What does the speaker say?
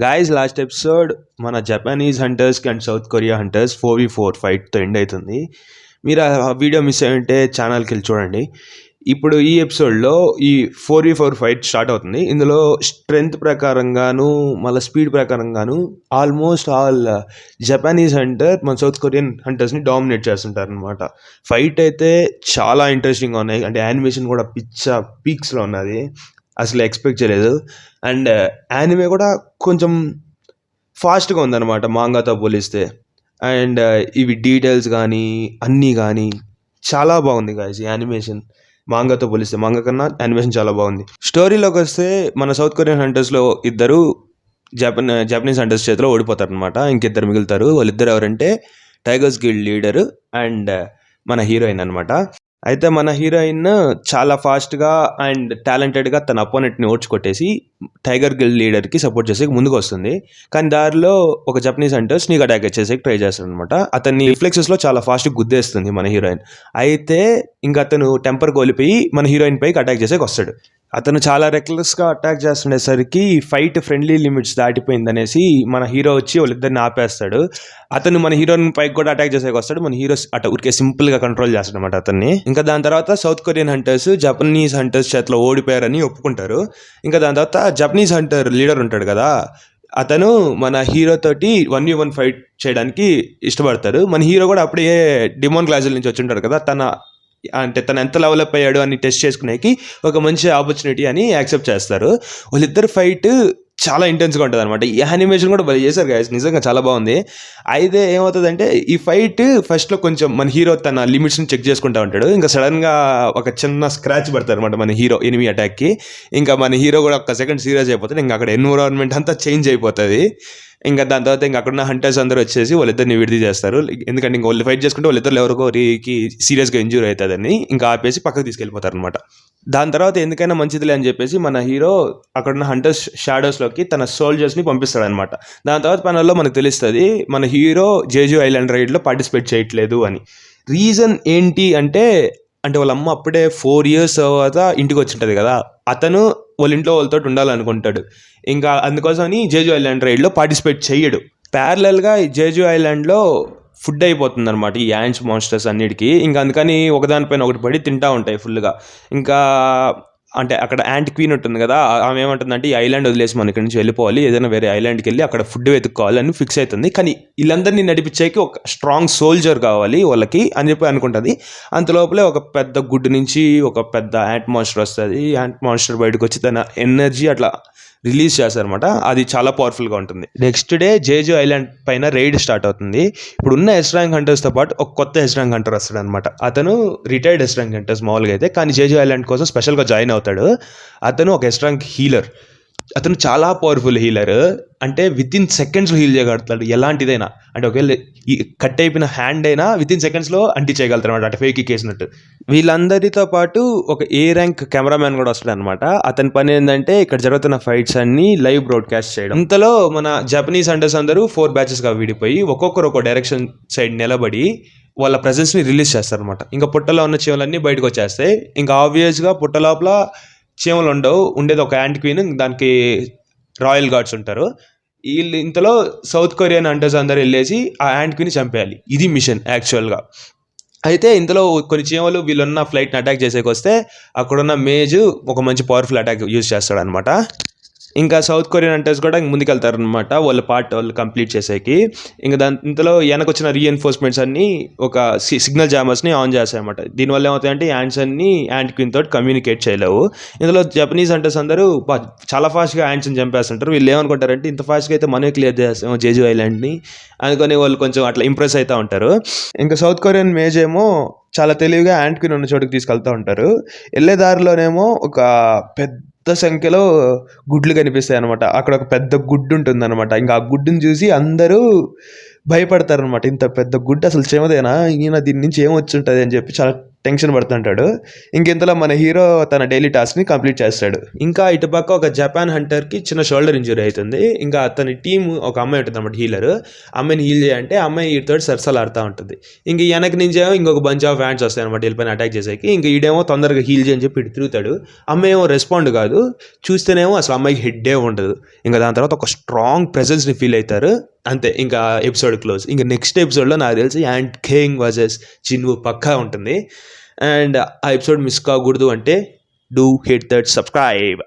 Guys last episode మన Japanese హంటర్స్కి and South Korea hunters 4v4 ఫైట్తో ఎండ్ అవుతుంది. మీరు ఆ వీడియో మిస్ అయ్యి ఉంటే ఛానల్కి వెళ్ళి చూడండి. ఇప్పుడు ఈ ఎపిసోడ్లో ఈ 4v4 ఫైట్ స్టార్ట్ అవుతుంది. ఇందులో స్ట్రెంగ్త్ ప్రకారంగాను మళ్ళీ స్పీడ్ ప్రకారంగాను ఆల్మోస్ట్ ఆల్ జపానీస్ హంటర్ మన సౌత్ కొరియన్ హంటర్స్ని డామినేట్ చేస్తుంటారు అనమాట. ఫైట్ అయితే చాలా ఇంట్రెస్టింగ్గా ఉన్నాయి. అంటే యానిమేషన్ కూడా పీక్స్లో ఉన్నది, అసలు ఎక్స్పెక్ట్ చేయలేదు. అండ్ యానిమే కూడా కొంచెం ఫాస్ట్గా ఉందన్నమాట మాంగాతో పోలిస్తే. అండ్ ఇవి డీటెయిల్స్ కానీ అన్నీ కానీ చాలా బాగుంది గాయస్. ఈ యానిమేషన్ మాంగాతో పోలిస్తే మాంగా కన్నా యానిమేషన్ చాలా బాగుంది. స్టోరీలోకి వస్తే మన సౌత్ కొరియన్ హంటర్స్లో ఇద్దరు జపనీస్ హంటర్స్ చేతిలో ఓడిపోతారు అనమాట. ఇంకిద్దరు మిగులుతారు. వాళ్ళిద్దరు ఎవరంటే టైగర్స్ గిల్డ్ లీడర్ అండ్ మన హీరోయిన్ అనమాట. అయితే మన హీరోయిన్ చాలా ఫాస్ట్గా అండ్ టాలెంటెడ్గా తన అపోనెంట్ని ఓడ్చుకొట్టేసి టైగర్ గిల్డ్ లీడర్కి సపోర్ట్ చేసి ముందుకు వస్తుంది. కానీ దారిలో ఒక జపనీస్ హంటర్ స్నీక్ అటాక్ చేసేకి ట్రై చేస్తాడు అనమాట. అతన్ని రిఫ్లెక్సెస్లో చాలా ఫాస్ట్గా గుద్దేస్తుంది మన హీరోయిన్. అయితే ఇంకా అతను టెంపర్ కోల్పోయి మన హీరోయిన్ పైకి అటాక్ చేసేకి వస్తాడు. అతను చాలా రెక్లెస్గా అటాక్ చేస్తుండేసరికి ఫైట్ ఫ్రెండ్లీ లిమిట్స్ దాటిపోయిందనేసి మన హీరో వచ్చి వాళ్ళిద్దరిని ఆపేస్తాడు. అతను మన హీరోయిన్ పైకి కూడా అటాక్ చేసేకి వస్తాడు. మన హీరో ఊరికే సింపుల్గా కంట్రోల్ చేస్తాడు అనమాట అతన్ని. ఇంకా దాని తర్వాత south Korean hunters Japanese hunters చేతిలో ఓడిపోయారని ఒప్పుకుంటారు. ఇంకా దాని తర్వాత జపనీస్ హంటర్ లీడర్ ఉంటాడు కదా, అతను మన హీరో తోటి 1v1 ఫైట్ చేయడానికి ఇష్టపడతారు. మన హీరో కూడా అప్పుడే డిమోన్ క్లాసుల నుంచి వచ్చి ఉంటాడు కదా, తను ఎంత డెవలప్ అయ్యాడు అని టెస్ట్ చేసుకునేకి ఒక మంచి ఆపర్చునిటీ అని యాక్సెప్ట్ చేస్తారు. వాళ్ళిద్దరు ఫైట్ చాలా ఇంటెన్స్గా ఉంటుంది అనమాట. ఈ యానిమేషన్ కూడా భలే చేశారు గాయస్, నిజంగా చాలా బాగుంది. అయితే ఏమవుతుందంటే ఈ ఫైట్ ఫస్ట్లో కొంచెం మన హీరో తన లిమిట్స్ని చెక్ చేసుకుంటూ ఉంటాడు. ఇంకా సడన్గా ఒక చిన్న స్క్రాచ్ పడతారు అనమాట మన హీరో ఎనిమీ అటాక్కి. ఇంకా మన హీరో కూడా ఒక సెకండ్ సీరియస్ అయిపోతాడు. ఇంకా అక్కడ ఎన్విరాన్మెంట్ అంతా చేంజ్ అయిపోతుంది. ఇంకా దాని తర్వాత ఇంకా అక్కడున్న హంటర్స్ అందరూ వచ్చేసి వాళ్ళిద్దరిని విడిది చేస్తారు. ఎందుకంటే ఇంకా వాళ్ళు ఫైట్ చేసుకుంటే వాళ్ళిద్దరు ఎవరికోరికి సీరియస్గా ఇంజ్యూర్ అవుతుందని ఇంకా ఆపేసి పక్కకు తీసుకెళ్ళిపోతారు అనమాట. దాని తర్వాత ఎందుకైనా మంచిదిలే అని చెప్పేసి మన హీరో అక్కడున్న హంటర్స్ షాడోస్లోకి తన సోల్జర్స్ని పంపిస్తాడనమాట. దాని తర్వాత పనుల్లో మనకు తెలుస్తుంది మన హీరో జేజు ఐలాండ్ రైడ్లో పార్టిసిపేట్ చేయట్లేదు అని. రీజన్ ఏంటి అంటే వాళ్ళ అమ్మ అప్పుడే 4 years తర్వాత ఇంటికి వచ్చి ఉంటుంది కదా, అతను వాళ్ళ ఇంట్లో వాళ్ళతో ఉండాలనుకుంటాడు. ఇంకా అందుకోసమని జేజు ఐలాండ్ రైడ్లో పార్టిసిపేట్ చేయడు. ప్యారలల్గా ఈ జేజు ఐలాండ్లో ఫుడ్ అయిపోతుంది అనమాట ఈ యాంట్స్ మాన్స్టర్స్ అన్నిటికీ. ఇంకా అందుకని ఒకదానిపైన ఒకటి పడి తింటూ ఉంటాయి ఫుల్గా. ఇంకా అంటే అక్కడ యాంట్ క్వీన్ ఉంటుంది కదా, ఆమె ఏమంటుందంటే ఈ ఐలాండ్ వదిలేసి మనం ఇక్కడి నుంచి వెళ్ళిపోవాలి, ఏదైనా వేరే ఐలాండ్కి వెళ్ళి అక్కడ ఫుడ్ వెతుక్కోవాలి అని ఫిక్స్ అవుతుంది. కానీ వీళ్ళందరినీ నడిపించేకి ఒక స్ట్రాంగ్ సోల్జర్ కావాలి వాళ్ళకి అని చెప్పి అనుకుంటుంది. అంతలోపలే ఒక పెద్ద గుడ్డు నుంచి ఒక పెద్ద యాంట్ మాన్స్టర్ వస్తుంది. యాంట్ మాన్స్టర్ బయటకు వచ్చి తన ఎనర్జీ అట్లా రిలీజ్ చేస్తారనమాట. అది చాలా పవర్ఫుల్గా ఉంటుంది. నెక్స్ట్ డే జేజు ఐలాండ్ పైన రైడ్ స్టార్ట్ అవుతుంది. ఇప్పుడు ఉన్న ఎస్ ర్యాంక్ హంటర్స్తో పాటు ఒక కొత్త ఎస్ ర్యాంక్ హంటర్ వస్తాడు అనమాట. అతను రిటైర్డ్ ఎస్ ర్యాంక్ హంటర్స్ మామూలుగా అయితే, కానీ జేజు ఐలాండ్ కోసం స్పెషల్గా జాయిన్ అవుతాడు. అతను ఒక ఎస్ ర్యాంక్ హీలర్. అతను చాలా పవర్ఫుల్ హీలర్. అంటే వితిన్ సెకండ్స్లో హీల్ చేయగలుగుతాడు ఎలాంటిదైనా. అంటే ఒకవేళ కట్ అయిపోయిన హ్యాండ్ అయినా వితిన్ సెకండ్స్లో అంటి చేయగలుగుతారు అనమాట, అంటే ఫేక్ కేసినట్టు. వీళ్ళందరితో పాటు ఒక ఏ ర్యాంక్ కెమెరామ్యాన్ కూడా వస్తాడు అనమాట. అతని పని ఏంటంటే ఇక్కడ జరుగుతున్న ఫైట్స్ అన్ని లైవ్ బ్రాడ్కాస్ట్ చేయడం. ఇంతలో మన జపనీస్ హంటర్స్ అందరూ 4 batchesగా విడిపోయి ఒక్కొక్కరు ఒక డైరెక్షన్ సైడ్ నిలబడి వాళ్ళ ప్రెజెన్స్ని రిలీజ్ చేస్తారనమాట. ఇంకా పుట్టలో ఉన్న చీమలన్నీ బయటకు వచ్చేస్తాయి. ఇంకా ఆబ్వియస్గా పుట్ట లోపల చీమలు ఉండవు, ఉండేది ఒక యాంట్ క్వీన్, దానికి రాయల్ గార్డ్స్ ఉంటారు. వీళ్ళు ఇంతలో సౌత్ కొరియన్ హంటర్స్ అందరూ వెళ్ళేసి ఆ యాంట్ క్వీన్ని చంపేయాలి. ఇది మిషన్ యాక్చువల్గా. అయితే ఇంతలో కొన్ని చీమలు వీళ్ళున్న ఫ్లైట్ని అటాక్ చేసేకి వస్తే అక్కడున్న మేజు ఒక మంచి పవర్ఫుల్ అటాక్ యూజ్ చేస్తాడు అనమాట. ఇంకా సౌత్ కొరియన్ హంటర్స్ కూడా ముందుకెళ్తారు అనమాట వాళ్ళ పార్ట్ వాళ్ళు కంప్లీట్ చేసేకి. ఇంకా ఇంతలో వెనకొచ్చిన రీఎన్ఫోర్స్మెంట్స్ అన్నీ ఒక సిగ్నల్ జామర్స్ని ఆన్ చేస్తాయన్నమాట. దీనివల్ల ఏమవుతాయంటే యాంట్స్ అన్ని యాంట్ క్వీన్ తోటి కమ్యూనికేట్ చేయలేవు. ఇందులో జపనీస్ హంటర్స్ అందరూ చాలా ఫాస్ట్గా యాంట్స్ని చంపేస్తుంటారు. వీళ్ళు ఏమనుకుంటారంటే ఇంత ఫాస్ట్గా అయితే మనమే క్లియర్ చేస్తాం జేజు ఐలాండ్ని అనుకొని వాళ్ళు కొంచెం అట్లా ఇంప్రెస్ అవుతూ ఉంటారు. ఇంకా సౌత్ కొరియన్ మేజ్ ఏమో చాలా తెలివిగా యాంట్ క్వీన్ ఉన్న చోటుకి తీసుకెళ్తూ ఉంటారు. వెళ్ళే దారిలోనేమో ఒక పెద్ద సంఖ్యలో గుడ్లు కనిపిస్తాయి అనమాట. అక్కడ ఒక పెద్ద గుడ్డు ఉంటుంది అనమాట. ఇంకా ఆ గుడ్డుని చూసి అందరూ భయపడతారు అనమాట. ఇంత పెద్ద గుడ్డు అసలు చీమదేనా, ఈయన దీని నుంచి ఏం వచ్చి ఉంటుంది అని చెప్పి చాలా టెన్షన్ పడుతుంటాడు. ఇంకెంతలో మన హీరో తన డైలీ టాస్క్ని కంప్లీట్ చేస్తాడు. ఇంకా ఇటుపక్క ఒక జపాన్ హంటర్కి చిన్న షోల్డర్ ఇంజురీ అవుతుంది. ఇంకా అతని టీం ఒక అమ్మాయి ఉంటుంది అన్నమాట హీలర్. అమ్మాయిని హీల్ చేయాలంటే అమ్మాయి వీటితో సరసలాడుతూ ఉంటుంది. ఇంక వెనక నుంచేమో ఇంకొక బంచ్ ఆఫ్ ఫ్యాన్స్ వస్తాయి అనమాట వీళ్ళపైన అటాక్ చేసేకి. ఇంక ఈడేమో తొందరగా హీల్ చేయని చెప్పి ఇటు తిరుగుతాడు. అమ్మాయి ఏమో రెస్పాండ్ కాదు. చూస్తేనేమో అసలు అమ్మాయికి హెడ్డే ఉండదు. ఇంకా దాని తర్వాత ఒక స్ట్రాంగ్ ప్రెజెన్స్ని ఫీల్ అవుతారు. అంతే, ఇంకా ఎపిసోడ్ క్లోజ్. ఇంకా నెక్స్ట్ ఎపిసోడ్లో నాకు తెలిసి యాంట్ కింగ్ వర్సెస్ చిన్వు పక్కా ఉంటుంది. అండ్ ఆ ఎపిసోడ్ మిస్ కాకూడదు అంటే డూ హిట్ దట్ సబ్స్క్రైబ్.